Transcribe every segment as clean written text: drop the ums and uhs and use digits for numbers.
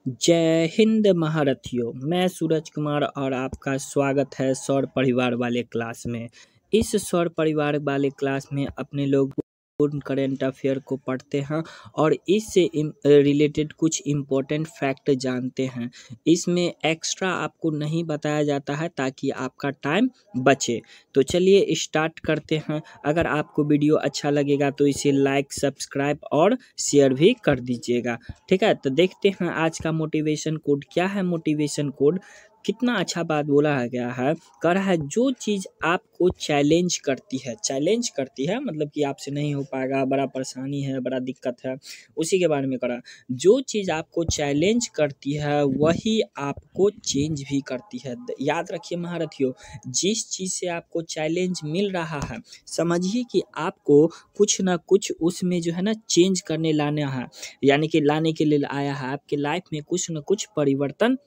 जय हिंद महारथियों। मैं सूरज कुमार और आपका स्वागत है सौर परिवार वाले क्लास में। इस सौर परिवार वाले क्लास में अपने लोग पूर्ण करेंट अफेयर को पढ़ते हैं और इससे रिलेटेड कुछ इम्पोर्टेंट फैक्ट जानते हैं। इसमें एक्स्ट्रा आपको नहीं बताया जाता है ताकि आपका टाइम बचे। तो चलिए स्टार्ट करते हैं। अगर आपको वीडियो अच्छा लगेगा तो इसे लाइक, सब्सक्राइब और शेयर भी कर दीजिएगा। ठीक है, तो देखते हैं आज का मोटिवेशन कोड क्या है। मोटिवेशन कोड कितना अच्छा बात बोला गया है। कह रहा है जो चीज़ आपको चैलेंज करती है मतलब कि आपसे नहीं हो पाएगा, बड़ा परेशानी है, बड़ा दिक्कत है, उसी के बारे में करा। जो चीज़ आपको चैलेंज करती है वही आपको चेंज भी करती है। याद रखिए महारथियों, जिस चीज़ से आपको चैलेंज मिल रहा है समझिए कि आपको कुछ ना कुछ उसमें जो है ना चेंज करने लाना है, यानी कि लाने के लिए आया है। आपके लाइफ में कुछ न कुछ परिवर्तन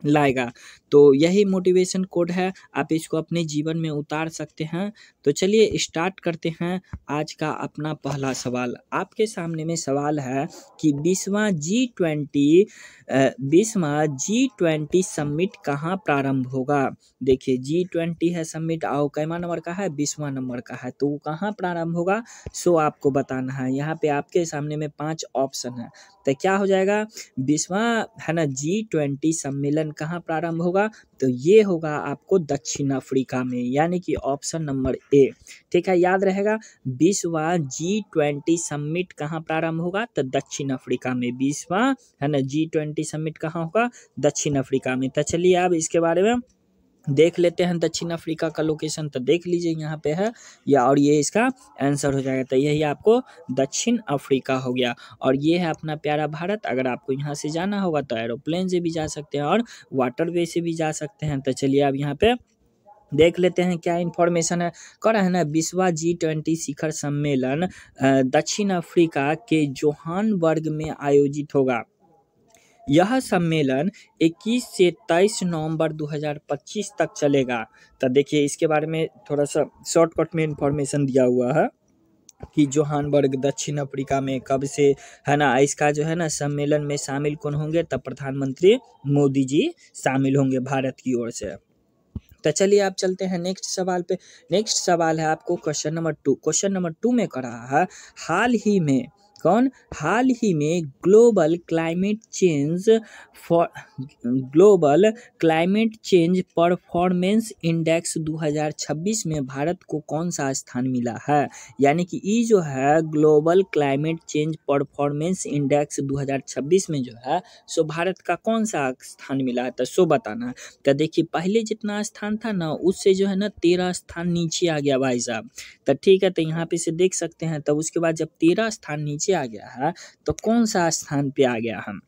लाएगा। तो यही मोटिवेशन कोड है, आप इसको अपने जीवन में उतार सकते हैं। तो चलिए स्टार्ट करते हैं आज का अपना पहला सवाल। आपके सामने में सवाल है कि 20वां G20 समिट कहाँ प्रारंभ होगा। देखिए G20 है समिट, आओ कैमा नंबर का है, 20वां नंबर का है, तो वो कहाँ प्रारंभ होगा सो आपको बताना है। यहाँ पे आपके सामने में 5 ऑप्शन है, तो क्या हो जाएगा 20वां है ना G20 सम्मेलन कहाँ प्रारंभ होगा, तो ये होगा आपको दक्षिण अफ्रीका में, यानी कि ऑप्शन नंबर ए। ठीक है, याद रहेगा 20वां G20 समिट कहाँ प्रारंभ होगा, तो दक्षिण अफ्रीका में। 20वां है ना G20 समिट कहाँ होगा, दक्षिण अफ्रीका में। तो चलिए अब इसके बारे में देख लेते हैं। दक्षिण अफ्रीका का लोकेशन तो देख लीजिए यहाँ पे है या, और ये इसका आंसर हो जाएगा। तो यही आपको दक्षिण अफ्रीका हो गया। और ये है अपना प्यारा भारत। अगर आपको यहाँ से जाना होगा तो एरोप्लेन से भी जा सकते हैं और वाटरवे से भी जा सकते हैं। तो चलिए अब यहाँ पे देख लेते हैं क्या इन्फॉर्मेशन है। कह रहा है ना 20वां G20 शिखर सम्मेलन दक्षिण अफ्रीका के जोहान्सबर्ग में आयोजित होगा। यह सम्मेलन 21 से 23 नवंबर 2025 तक चलेगा। तो देखिए इसके बारे में थोड़ा सा शॉर्टकट में इंफॉर्मेशन दिया हुआ है कि जोहान्सबर्ग दक्षिण अफ्रीका में कब से है ना, इसका जो है ना सम्मेलन में शामिल कौन होंगे, तब प्रधानमंत्री मोदी जी शामिल होंगे भारत की ओर से। तो चलिए आप चलते हैं नेक्स्ट सवाल पे। नेक्स्ट सवाल है आपको क्वेश्चन नंबर 2। क्वेश्चन नंबर 2 में कर रहा है हाल ही में global climate change performance index 2026 में भारत को कौन सा स्थान मिला है। यानी कि ये जो है global climate change performance index 2026 में जो है सो भारत का कौन सा स्थान मिला है, तो सो बताना है। तो देखिए पहले जितना स्थान था ना उससे जो है ना 13 स्थान नीचे आ गया भाई साहब। तो ठीक है, तो यहाँ पे से देख सकते हैं। तब उसके बाद जब 13 स्थान नीचे आ गया है तो कौन सा स्थान पे आ गया हम,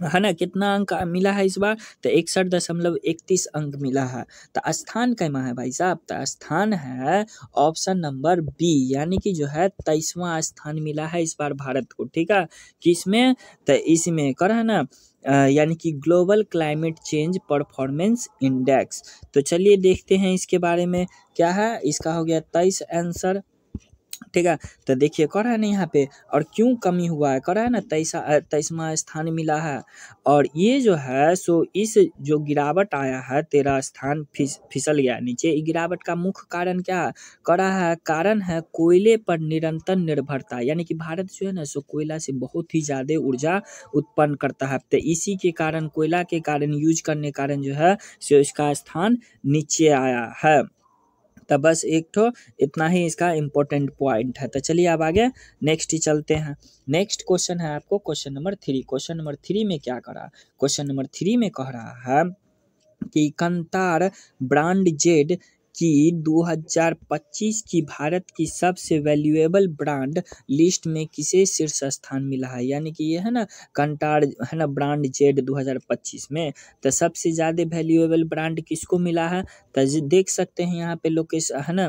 है ना, कितना अंक मिला है इस बार, तो 61.31 अंक मिला है। तो स्थान कैमा है भाई साहब, तो स्थान है ऑप्शन नंबर बी, यानी कि जो है 23वां स्थान मिला है इस बार भारत को। ठीक है, किसमें, तो इसमें कर है ना यानी कि global climate change performance index. तो चलिए देखते हैं इसके बारे में क्या है। इसका हो गया 23 आंसर। ठीक है, तो देखिए कह रहा है ना यहाँ पे, और क्यों कमी हुआ है, कह रहा है ना 23वां स्थान मिला है। और ये जो है सो इस जो गिरावट आया है 13 स्थान फिसल गया नीचे, गिरावट का मुख्य कारण क्या है, कह रहा है कारण है कोयले पर निरंतर निर्भरता। यानी कि भारत जो है ना सो कोयला से बहुत ही ज़्यादा ऊर्जा उत्पन्न करता है। तो इसी के कारण, कोयला के कारण, यूज करने कारण जो है सो इसका स्थान नीचे आया है। तो बस एक ठो इतना ही इसका इम्पोर्टेंट पॉइंट है। तो चलिए अब आगे नेक्स्ट ही चलते हैं। नेक्स्ट क्वेश्चन है आपको क्वेश्चन नंबर 3। क्वेश्चन नंबर 3 में क्या करा, क्वेश्चन नंबर 3 में कह रहा है कि कंतार ब्रांड जेड की 2025 की भारत की सबसे वैल्यूएबल ब्रांड लिस्ट में किसे शीर्ष स्थान मिला है। यानी कि ये है ना कंटार है ना ब्रांड जेड 2025 में, तो सबसे ज़्यादा वैल्यूएबल ब्रांड किसको मिला है। तो देख सकते हैं यहाँ पे लोकेशन है ना,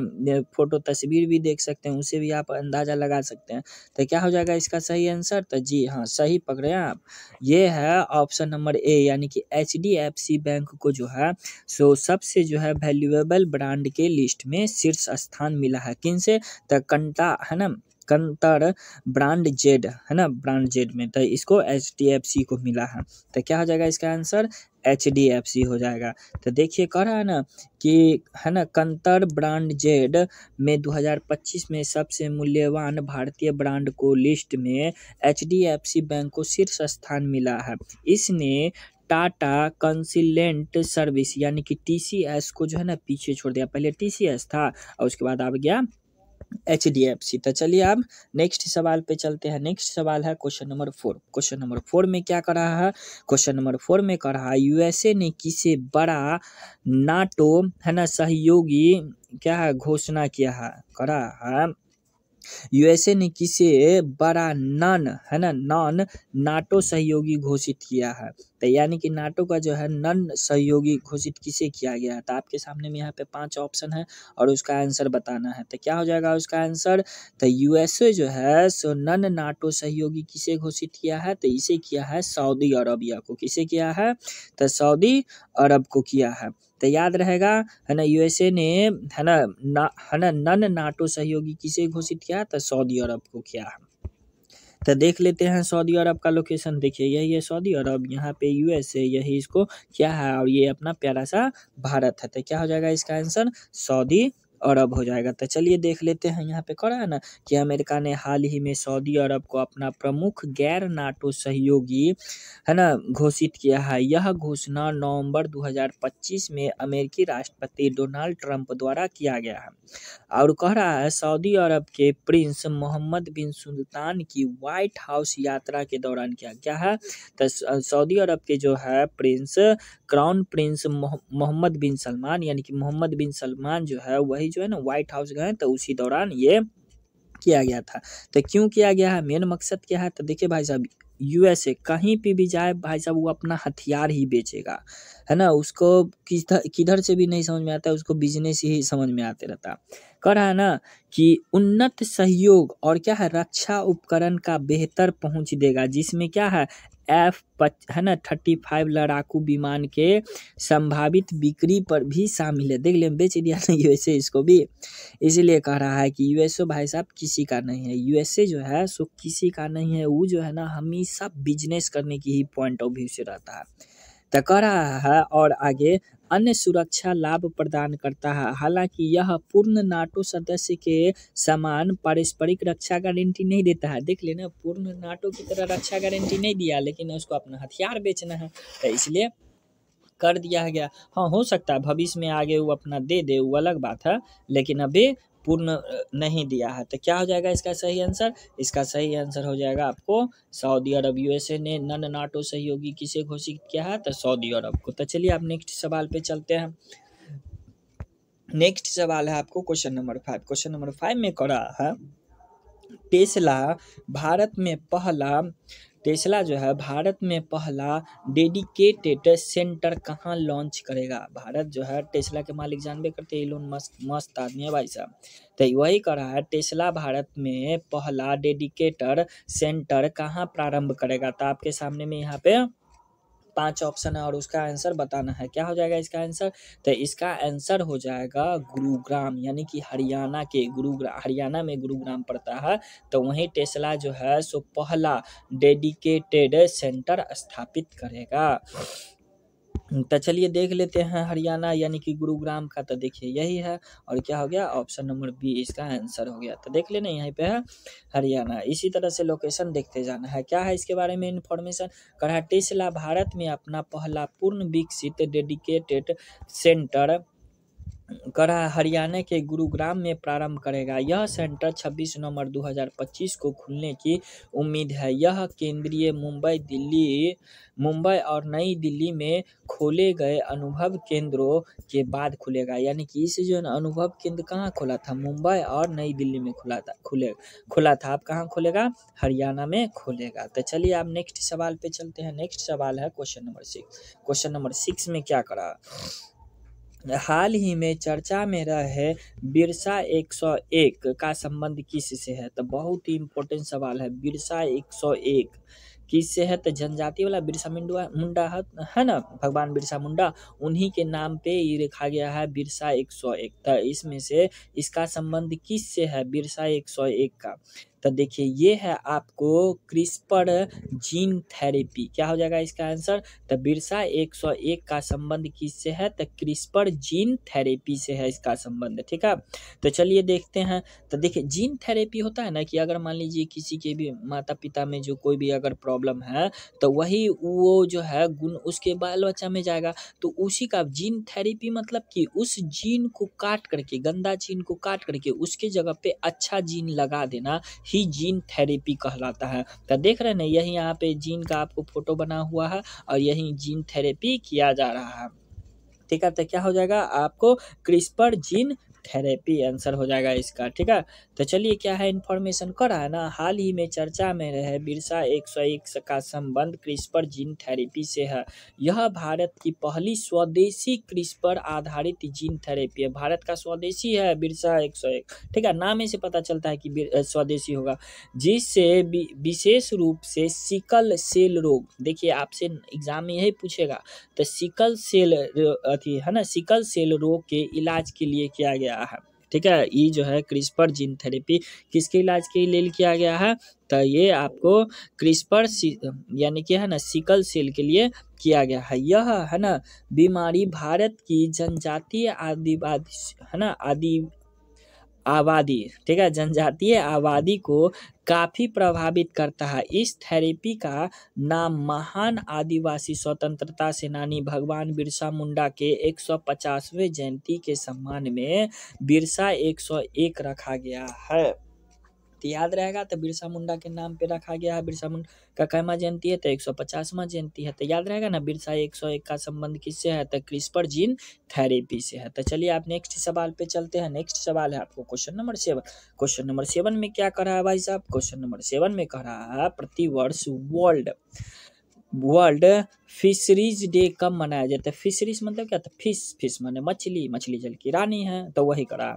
फोटो तस्वीर भी देख सकते हैं, उसे भी आप अंदाज़ा लगा सकते हैं। तो क्या हो जाएगा इसका सही आंसर, तो जी हाँ सही पकड़े आप, ये है ऑप्शन नंबर ए, यानी कि HDFC बैंक को जो है सो सबसे जो है वैल्यूएबल ब्रांड के लिस्ट में शीर्ष स्थान मिला है। किन से, तो कंटा है ना कंतर ब्रांड जेड है ना, ब्रांड जेड में, तो इसको HDFC को मिला है। तो क्या हो जाएगा इसका आंसर, HDFC हो जाएगा। तो देखिए कह रहा है ना कि है ना, कंतर ब्रांड जेड में 2025 में सबसे मूल्यवान भारतीय ब्रांड को लिस्ट में HDFC बैंक को शीर्ष स्थान मिला है। इसने टाटा कंसल्टेंट सर्विस यानी कि TCS को जो है ना पीछे छोड़ दिया। पहले TCS था और उसके बाद आ गया HDFC। तो चलिए अब नेक्स्ट सवाल पे चलते हैं। नेक्स्ट सवाल है क्वेश्चन नंबर 4। क्वेश्चन नंबर 4 में क्या कर रहा है, क्वेश्चन नंबर 4 में कर रहा है USA ने किसे बड़ा नाटो है ना सहयोगी क्या है घोषणा किया है, करा है। USA ने किसे बड़ा नॉन नाटो सहयोगी घोषित किया है। तो यानी कि नाटो का जो है नॉन सहयोगी घोषित किसे किया गया है। तो आपके सामने में यहाँ पे 5 ऑप्शन है और उसका आंसर बताना है। तो क्या हो जाएगा उसका आंसर, तो USA जो है सो नॉन नाटो सहयोगी किसे घोषित किया है, तो इसे किया है सऊदी अरबिया को। किसे किया है, तो सऊदी अरब को किया है। तो याद रहेगा है ना, USA ने है ना नॉन नाटो सहयोगी किसे घोषित किया, तो सऊदी अरब को किया है। तो देख लेते हैं सऊदी अरब का लोकेशन। देखिए यही है सऊदी अरब, यहाँ पे USA यही इसको क्या है, और ये अपना प्यारा सा भारत है। तो क्या हो जाएगा इसका आंसर, सऊदी अरब हो जाएगा। तो चलिए देख लेते हैं, यहाँ पे कह रहा है ना कि अमेरिका ने हाल ही में सऊदी अरब को अपना प्रमुख गैर नाटो सहयोगी है ना घोषित किया है। यह घोषणा नवंबर 2025 में अमेरिकी राष्ट्रपति डोनाल्ड ट्रंप द्वारा किया गया है। और कह रहा है सऊदी अरब के प्रिंस मोहम्मद बिन सुल्तान की व्हाइट हाउस यात्रा के दौरान क्या है, तो सऊदी अरब के जो है प्रिंस क्राउन प्रिंस मोहम्मद बिन सलमान यानी कि मोहम्मद बिन सलमान जो है वही जो है ना व्हाइट हाउस गए, तो उसी दौरान ये किया गया था। तो क्यों किया गया है, मेन मकसद क्या है, तो देखिए भाई साहब USA कहीं पे भी जाए भाई साहब वो अपना हथियार ही बेचेगा है ना, उसको किधर से भी नहीं समझ में आता है, उसको बिजनेस ही समझ में आते रहता। कह रहा है ना कि उन्नत सहयोग और क्या है रक्षा उपकरण का बेहतर पहुंच देगा, जिसमें क्या है है ना 35 लड़ाकू विमान के संभावित बिक्री पर भी शामिल है। देख ले बेच दिया ना USA इसको भी, इसीलिए कह रहा है कि USA भाई साहब किसी का नहीं है। USA जो है सो किसी का नहीं है, वो जो है ना हमेशा बिजनेस करने की ही पॉइंट ऑफ व्यू से रहता है। तो कह रहा है और आगे अन्य सुरक्षा लाभ प्रदान करता है। हालांकि यह पूर्ण नाटो सदस्य के समान पारस्परिक रक्षा गारंटी नहीं देता है। देख लेना पूर्ण नाटो की तरह रक्षा गारंटी नहीं दिया, लेकिन उसको अपना हथियार बेचना है तो इसलिए कर दिया गया। हाँ हो सकता है भविष्य में आगे वो अपना दे वो अलग बात है, लेकिन अभी पूर्ण नहीं दिया है। तो क्या हो जाएगा इसका सही आंसर, इसका सही आंसर हो जाएगा आपको सऊदी अरब। USA ने नॉन नाटो सहयोगी किसे घोषित किया है, तो सऊदी अरब को। तो चलिए आप नेक्स्ट सवाल पे चलते हैं। नेक्स्ट सवाल है आपको क्वेश्चन नंबर 5। क्वेश्चन नंबर 5 में कह रहा है टेस्ला जो है भारत में पहला डेडिकेटेड सेंटर कहाँ लॉन्च करेगा। भारत जो है टेस्ला के मालिक जानबे करते हैं इलोन मस्क, मस्त आदमी है भाई साहब। तो वही कर रहा है टेस्ला भारत में पहला डेडिकेटेड सेंटर कहाँ प्रारंभ करेगा। तो आपके सामने में यहाँ पे 5 ऑप्शन है और उसका आंसर बताना है। क्या हो जाएगा इसका आंसर, तो इसका आंसर हो जाएगा गुरुग्राम, यानी कि हरियाणा के हरियाणा में गुरुग्राम पड़ता है। तो वहीं टेस्ला जो है सो पहला डेडिकेटेड सेंटर स्थापित करेगा। तो चलिए देख लेते हैं हरियाणा यानी कि गुरुग्राम का। तो देखिए यही है और क्या हो गया ऑप्शन नंबर बी इसका आंसर हो गया। तो देख लेना यहीं पे है हरियाणा। इसी तरह से लोकेशन देखते जाना है। क्या है इसके बारे में इंफॉर्मेशन, कहा टेस्ला भारत में अपना पहला पूर्ण विकसित डेडिकेटेड सेंटर करा हरियाणा के गुरुग्राम में प्रारंभ करेगा। यह सेंटर 26 नवंबर 2025 को खुलने की उम्मीद है। यह केंद्रीय मुंबई और नई दिल्ली में खोले गए अनुभव केंद्रों के बाद खुलेगा। यानी कि इस जो अनुभव केंद्र कहाँ खोला था, मुंबई और नई दिल्ली में खुला था। अब कहाँ खोलेगा, हरियाणा में खोलेगा। तो चलिए आप नेक्स्ट सवाल पे चलते हैं। नेक्स्ट सवाल है क्वेश्चन नंबर 6। क्वेश्चन नंबर 6 में क्या करा, हाल ही में चर्चा में रहे बिरसा 101 का संबंध किससे है। तो बहुत ही इम्पोर्टेंट सवाल है। बिरसा 101 किससे है, तो जनजाति वाला बिरसा मुंडा है ना, भगवान बिरसा मुंडा, उन्हीं के नाम पे ये लिखा गया है बिरसा 101। तो इसमें से इसका संबंध किससे है बिरसा 101 का, तो देखिए ये है आपको क्रिस्पर जीन थेरेपी। क्या हो जाएगा इसका आंसर? तो बिरसा 101 का संबंध किससे है? तो क्रिस्पर जीन थेरेपी से है इसका संबंध। ठीक है, तो चलिए देखते हैं। तो देखिए जीन थेरेपी होता है ना कि अगर मान लीजिए किसी के भी माता पिता में जो कोई भी अगर प्रॉब्लम है तो वही वो जो है गुण उसके बाल बच्चा में जाएगा। तो उसी का जीन थेरेपी मतलब कि उस जीन को काट करके, गंदा जीन को काट करके उसके जगह पे अच्छा जीन लगा देना ही जीन थेरेपी कहलाता है। तो देख रहे हैं ना, यही यहाँ पे जीन का आपको फोटो बना हुआ है और यही जीन थेरेपी किया जा रहा है। ठीक है, तो क्या हो जाएगा आपको? क्रिस्पर जीन थेरेपी आंसर हो जाएगा इसका। ठीक है, तो चलिए क्या है इन्फॉर्मेशन करा है ना, हाल ही में चर्चा में रहे बिरसा 101 का संबंध क्रिस्पर जीन थेरेपी से है। यह भारत की पहली स्वदेशी क्रिस्पर आधारित जीन थेरेपी है। भारत का स्वदेशी है बिरसा 101। ठीक है, नाम से पता चलता है कि स्वदेशी होगा। जिससे विशेष रूप से सिकल सेल रोग, देखिए आपसे एग्जाम में यही पूछेगा, तो सिकल सेल अथी है ना, सिकल सेल रोग के इलाज के लिए किया गया है। ठीक है, ये जो है क्रिस्पर जीन थेरेपी किसके इलाज के लिए किया गया है? तो ये आपको क्रिस्पर यानी कि है ना सिकल सेल के लिए किया गया है। यह है ना बीमारी भारत की जनजातीय आदिवासी है ना आबादी, ठीक है, जनजातीय आबादी को काफी प्रभावित करता है। इस थेरेपी का नाम महान आदिवासी स्वतंत्रता सेनानी भगवान बिरसा मुंडा के 150वें जयंती के सम्मान में बिरसा 101 रखा गया है। तो याद रहेगा, तो बिरसा मुंडा के नाम पे रखा गया है। बिरसा मुंडा का कैमा जयंती है? तो 150वां जयंती है। तो याद रहेगा ना, बिरसा 101 का संबंध किससे है? तो क्रिस्पर जीन थेरेपी से है। तो चलिए आप नेक्स्ट सवाल पे चलते हैं। नेक्स्ट सवाल है आपको क्वेश्चन नंबर 7। क्वेश्चन नंबर 7 में क्या कर रहा है भाई साहब? क्वेश्चन नंबर 7 में कह रहा है प्रतिवर्ष वर्ल्ड फिशरीज डे कब मनाया जाता है? फिशरीज मतलब क्या था? फिश माने मछली, मछली जल की रानी है, तो वही करा।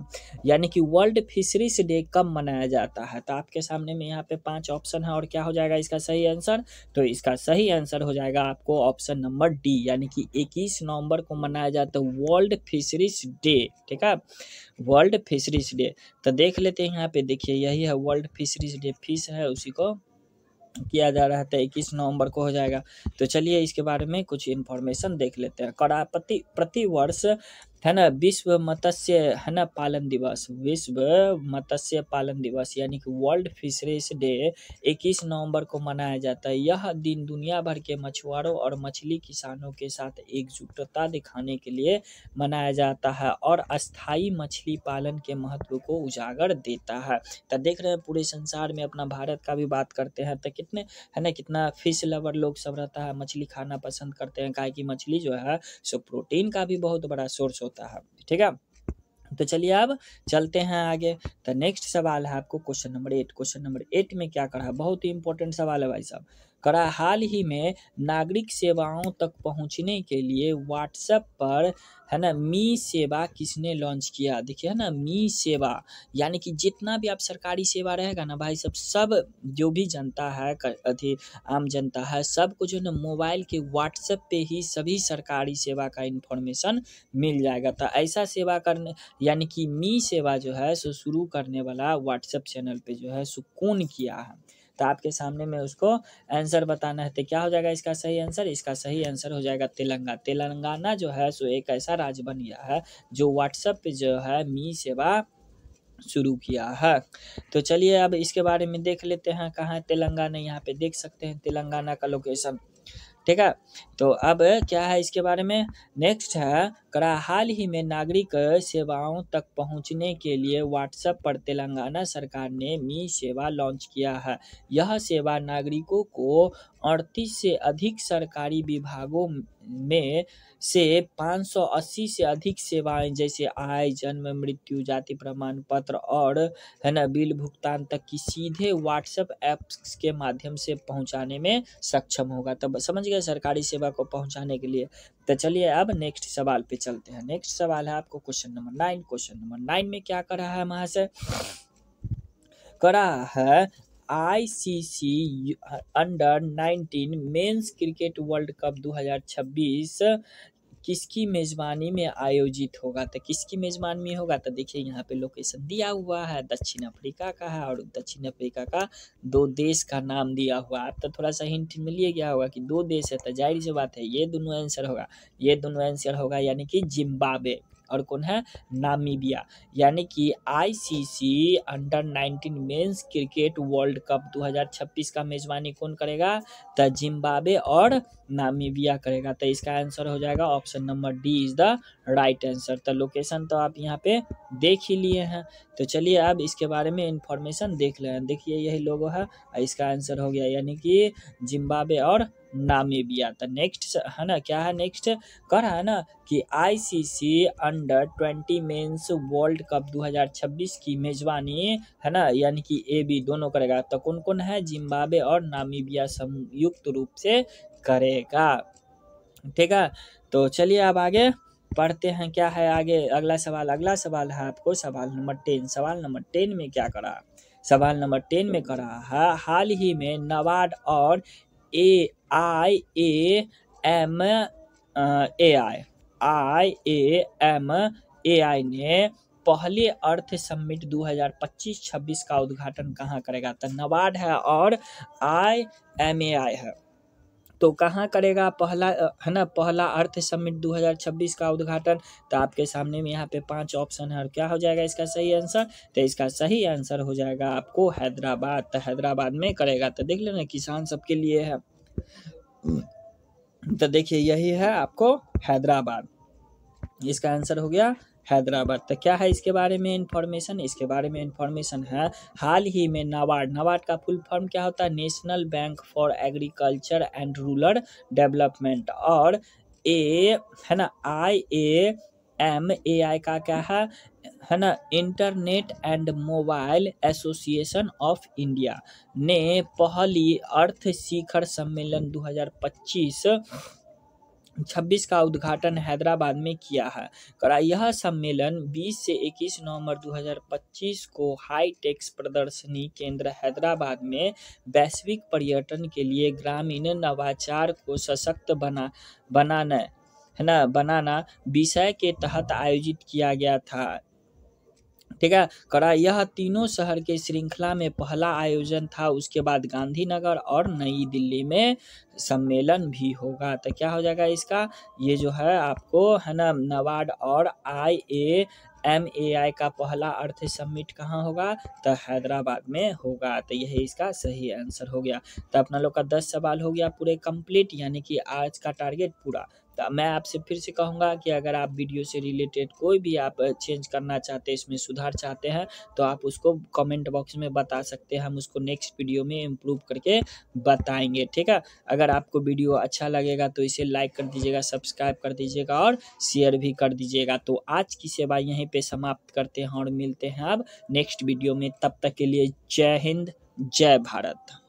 यानी कि वर्ल्ड फिशरीज डे कब मनाया जाता है? तो आपके सामने में यहाँ पे 5 ऑप्शन है और क्या हो जाएगा इसका सही आंसर? तो इसका सही आंसर हो जाएगा आपको ऑप्शन नंबर डी, यानी कि 21 नवंबर को मनाया जाता है वर्ल्ड फिशरीज डे। ठीक है, वर्ल्ड फिशरीज डे। तो देख लेते हैं यहाँ पे, देखिए यही है वर्ल्ड फिशरीज डे, फिश है उसी को किया जा रहा था। 21 नवंबर को हो जाएगा। तो चलिए इसके बारे में कुछ इन्फॉर्मेशन देख लेते हैं। प्रति वर्ष है ना विश्व मत्स्य है ना पालन दिवस, विश्व मत्स्य पालन दिवस यानी कि वर्ल्ड फिशरीज डे 21 नवंबर को मनाया जाता है। यह दिन दुनिया भर के मछुआरों और मछली किसानों के साथ एकजुटता दिखाने के लिए मनाया जाता है और अस्थाई मछली पालन के महत्व को उजागर देता है। तो देख रहे हैं पूरे संसार में अपना भारत का भी बात करते हैं तो कितने है ना कितना फिश लवर लोग सब रहता है, मछली खाना पसंद करते हैं, काहे कि मछली जो है सो प्रोटीन का भी बहुत बड़ा सोर्स होता है। ठीक है, तो चलिए अब चलते हैं आगे। तो नेक्स्ट सवाल है आपको क्वेश्चन नंबर 8। क्वेश्चन नंबर 8 में क्या करा है? बहुत ही इंपॉर्टेंट सवाल है भाई साहब। करा हाल ही में नागरिक सेवाओं तक पहुंचने के लिए व्हाट्सएप पर है ना मी सेवा किसने लॉन्च किया? देखिए है ना मी सेवा, यानी कि जितना भी आप सरकारी सेवा रहेगा ना भाई सब जो भी जनता है अथी आम जनता है, सबको जो है ना मोबाइल के व्हाट्सएप पे ही सभी सरकारी सेवा का इन्फॉर्मेशन मिल जाएगा। तो ऐसा सेवा करने यानी कि मी सेवा जो है सो शुरू करने वाला व्हाट्सएप चैनल पे जो है सो कौन किया है? तो आपके सामने में उसको आंसर बताना है। तो क्या हो जाएगा इसका सही आंसर? इसका सही आंसर हो जाएगा तेलंगाना जो है सो एक ऐसा राज्य बन गया है जो व्हाट्सएप पे जो है मी सेवा शुरू किया है। तो चलिए अब इसके बारे में देख लेते हैं कहाँ है तेलंगाना। यहाँ पे देख सकते हैं तेलंगाना का लोकेशन। ठीक है, तो अब क्या है इसके बारे में? नेक्स्ट है करा हाल ही में नागरिक सेवाओं तक पहुंचने के लिए व्हाट्सएप पर तेलंगाना सरकार ने मी सेवा लॉन्च किया है। यह सेवा नागरिकों को 38 से अधिक सरकारी विभागों में से 580 से अधिक सेवाएं जैसे आय, जन्म, मृत्यु, जाति प्रमाण पत्र और है ना बिल भुगतान तक की सीधे व्हाट्सएप ऐप्स के माध्यम से पहुंचाने में सक्षम होगा। तब समझ गए सरकारी सेवा को पहुंचाने के लिए। तो चलिए अब नेक्स्ट सवाल पे चलते हैं। नेक्स्ट सवाल है आपको क्वेश्चन नंबर 9। क्वेश्चन नंबर 9 में क्या कर रहा है महाशय? करा है ICC under 19 men's cricket world cup 2026 किसकी मेजबानी में आयोजित होगा? तो किसकी मेजबानी में होगा? तो देखिए यहाँ पे लोकेशन दिया हुआ है, दक्षिण अफ्रीका का है और दक्षिण अफ्रीका का 2 देश का नाम दिया हुआ है। अब तो थोड़ा सा हिंट मिल ही गया होगा कि 2 देश है, तो जाहिर सी बात है ये दोनों आंसर होगा, ये दोनों आंसर होगा, यानी कि जिम्बाब्वे और कौन है? नामीबिया। यानी कि ICC under 19 men's cricket world cup 2026 का मेजबानी कौन करेगा? तो जिम्बाब्वे और नामीबिया करेगा। तो इसका आंसर हो जाएगा option number D is the right answer. तो लोकेशन तो आप यहाँ पे देख ही लिए हैं, तो चलिए अब इसके बारे में इंफॉर्मेशन देख लें। देखिए यही लोगो है, इसका आंसर हो गया, यानी कि जिम्बाब्वे और नामीबिया। तो नेक्स्ट है ना, क्या है नेक्स्ट? कह रहा है ना कि ICC under 20 mains world cup 2026 की मेजबानी है ना, यानी कि ए बी दोनों करेगा। तो कौन कौन है? जिम्बाब्वे और नामीबिया संयुक्त रूप से करेगा। ठीक है, तो चलिए अब आगे पढ़ते हैं। क्या है आगे अगला सवाल? अगला सवाल है आपको सवाल नंबर 10। सवाल नंबर 10 में क्या करा? सवाल नंबर 10 में करा है, हाल ही में नाबार्ड और IAMAI ने पहले अर्थ समिट 2025-26 का उद्घाटन कहाँ करेगा? तो नाबार्ड है और IAMAI है, तो कहाँ करेगा पहला है ना, पहला अर्थ समिट 2026 का उद्घाटन? तो आपके सामने में यहाँ पे 5 ऑप्शन है, और क्या हो जाएगा इसका सही आंसर? तो इसका सही आंसर हो जाएगा आपको हैदराबाद। तो हैदराबाद में करेगा। तो देख लेना, किसान सबके लिए है। तो देखिए यही है आपको हैदराबाद, इसका आंसर हो गया हैदराबाद। तो क्या है इसके बारे में इंफॉर्मेशन? इसके बारे में इंफॉर्मेशन है, हाल ही में नाबार्ड, नाबार्ड का फुल फॉर्म क्या होता है? National bank for agriculture and rural development, और ए है ना IAMAI का क्या है ना, internet and mobile association of India ने पहली अर्थ शिखर सम्मेलन 2025-26 का उद्घाटन हैदराबाद में किया है। करा यह सम्मेलन 20 से 21 नवंबर 2025 को हाईटेक्स प्रदर्शनी केंद्र हैदराबाद में वैश्विक पर्यटन के लिए ग्रामीण नवाचार को सशक्त बनाना विषय के तहत आयोजित किया गया था। ठीक है, करा यह तीनों शहर के श्रृंखला में पहला आयोजन था। उसके बाद गांधीनगर और नई दिल्ली में सम्मेलन भी होगा। तो क्या हो जाएगा इसका? ये जो है आपको है ना, नाबार्ड और IAMAI का पहला अर्थ समिट कहाँ होगा? तो हैदराबाद में होगा। तो यही इसका सही आंसर हो गया। तो अपना लोग का 10 सवाल हो गया पूरे कंप्लीट, यानी कि आज का टारगेट पूरा। तो मैं आपसे फिर से कहूँगा कि अगर आप वीडियो से रिलेटेड कोई भी आप चेंज करना चाहते हैं, इसमें सुधार चाहते हैं, तो आप उसको कमेंट बॉक्स में बता सकते हैं। हम उसको नेक्स्ट वीडियो में इम्प्रूव करके बताएंगे। ठीक है, अगर आपको वीडियो अच्छा लगेगा तो इसे लाइक कर दीजिएगा, सब्सक्राइब कर दीजिएगा और शेयर भी कर दीजिएगा। तो आज की सेवा यहीं पे समाप्त करते हैं और मिलते हैं अब नेक्स्ट वीडियो में। तब तक के लिए जय हिंद, जय भारत।